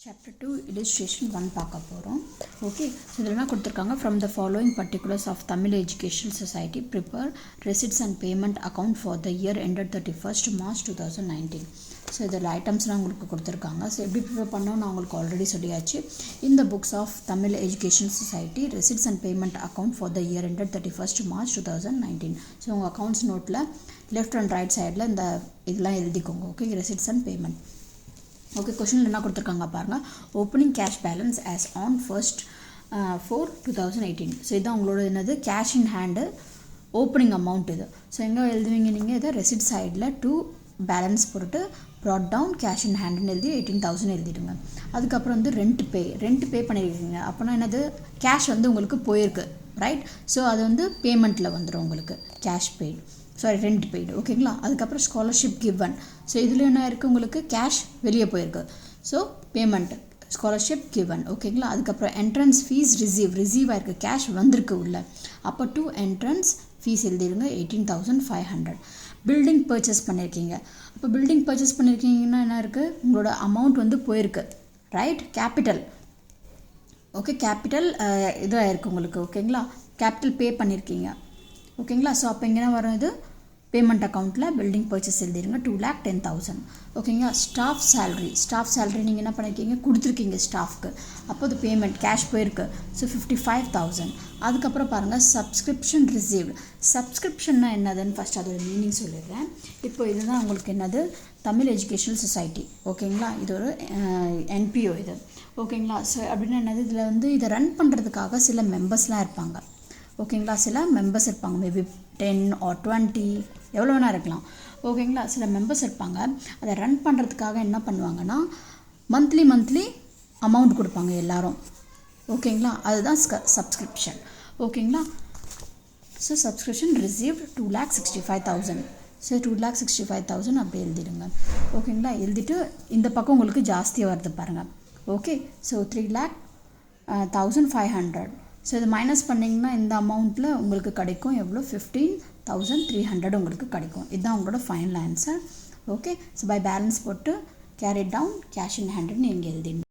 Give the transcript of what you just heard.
Chapter 2 illustration 1 பார்க்க போகிறோம். Okay, so இதில் என்ன கொடுத்துருக்காங்க, from the following particulars of Tamil educational society prepare receipts and payment account for the year ended 31st March 2019. So இதில் ஐட்டம்ஸ்லாம் உங்களுக்கு கொடுத்துருக்காங்க. ஸோ எப்படி ப்ரிப்பேர் பண்ணோம் நான் உங்களுக்கு ஆல்ரெடி சொல்லியாச்சு. இந்த books of Tamil educational society receipts and payment account for the year ended 31st March 2019. So உங்கள் அக்கௌண்ட்ஸ் நோட்டில் லெஃப்ட் அண்ட் ரைட் சைடில் இந்த இதெல்லாம் எழுதிக்கோங்க. Okay, receipts and payment. Okay, கொஷினில் என்ன கொடுத்துருக்காங்க பாருங்கள். Opening cash balance as on 1st 4/2018. So இதுதான் உங்களோட என்னது cash in hand opening amount இது. ஸோ எங்கே எழுதுவீங்க நீங்கள் இதை ரெசிட் சைடில் டூ பேலன்ஸ் போட்டு ப்ராட் டவுன் கேஷ் இன் ஹேண்டுன்னு எழுதி 18,000 எழுதிடுங்க. அதுக்கப்புறம் வந்து ரெண்ட் பே பண்ணியிருக்கீங்க. அப்போனா என்னது கேஷ் வந்து உங்களுக்கு போயிருக்கு, ரைட்? ஸோ அது வந்து பேமெண்ட்டில் வந்துடும் உங்களுக்கு கேஷ் பெய்டு, ரெண்ட் பெய்டு. ஓகேங்களா? அதுக்கப்புறம் ஸ்காலர்ஷிப் கிவன். ஸோ இதில் என்ன இருக்குது, உங்களுக்கு கேஷ் வெளியே போயிருக்கு. So payment scholarship given. ஓகேங்களா? அதுக்கப்புறம் என்ட்ரன்ஸ் ஃபீஸ் ரிசீவ் ஆயிருக்கு, கேஷ் வந்திருக்கு உள்ள. அப்போ டூ என்ட்ரன்ஸ் ஃபீஸ் எழுதிடுங்க 18,500. பில்டிங் பர்ச்சேஸ் பண்ணியிருக்கீங்க. அப்போ பில்டிங் பர்ச்சேஸ் பண்ணியிருக்கீங்கன்னா என்ன இருக்குது, உங்களோட அமௌண்ட் வந்து போயிருக்கு, ரைட்? கேபிட்டல். ஓகே, கேபிட்டல் இதாக இருக்குது உங்களுக்கு. ஓகேங்களா? கேபிட்டல் பே பண்ணியிருக்கீங்க. ஓகேங்களா? ஸோ அப்போ இங்கே வரும் இது பேமெண்ட் அக்கௌண்ட்டில் பில்டிங் பர்ச்சேஸ் எழுதிடுங்க 2,10,000. ஓகேங்களா? ஸ்டாஃப் சேலரி நீங்கள் என்ன பண்ணியிருக்கீங்க, கொடுத்துருக்கீங்க ஸ்டாஃப்க்கு. அப்போ அது பேமெண்ட் கேஷ் போயிருக்கு. ஸோ 55,000. அதுக்கப்புறம் பாருங்கள் சப்ஸ்கிரிப்ஷன் ரிசீவ்டு. சப்ஸ்கிரிப்ஷன்னா என்னதுன்னு ஃபஸ்ட் அதோட மீனிங் சொல்லிடுறேன். இப்போ இதுதான் உங்களுக்கு என்னது தமிழ் எஜுகேஷனல் சொசைட்டி. ஓகேங்களா? இது ஒரு NPO இது. ஓகேங்களா? ஸோ அப்படின்னா என்னது, இதில் வந்து இதை ரன் பண்ணுறதுக்காக சில மெம்பர்ஸ்லாம் இருப்பாங்க. ஓகேங்களா? சில மெம்பர்ஸ் இருப்பாங்க, மேபி 10 or 20 எவ்வளோ வேணா இருக்கலாம். ஓகேங்களா? சில மெம்பர்ஸ் இருப்பாங்க. அதை ரன் பண்ணுறதுக்காக என்ன பண்ணுவாங்கன்னா மந்த்லி அமௌண்ட் கொடுப்பாங்க எல்லாரும். ஓகேங்களா? அதுதான் சப்ஸ்கிரிப்ஷன். ஓகேங்களா? So subscription received 2,65,000. ஸோ 2,65,000 அப்படி எழுதிடுங்க. ஓகேங்களா? எழுதிட்டு இந்த பக்கம் உங்களுக்கு ஜாஸ்தியாக வருது பாருங்கள். Okay, so 3,05,500. ஸோ இது மைனஸ் பண்ணிங்கன்னா இந்த அமௌண்ட்டில் உங்களுக்கு கிடைக்கும் எவ்வளோ, 15,300 உங்களுக்கு கிடைக்கும். இதுதான் உங்களோட final answer. Okay, so by balance போட்டு கேரி டவுன் கேஷ் இன் ஹேண்டுன்னு நீங்கள் எழுதிடுங்க.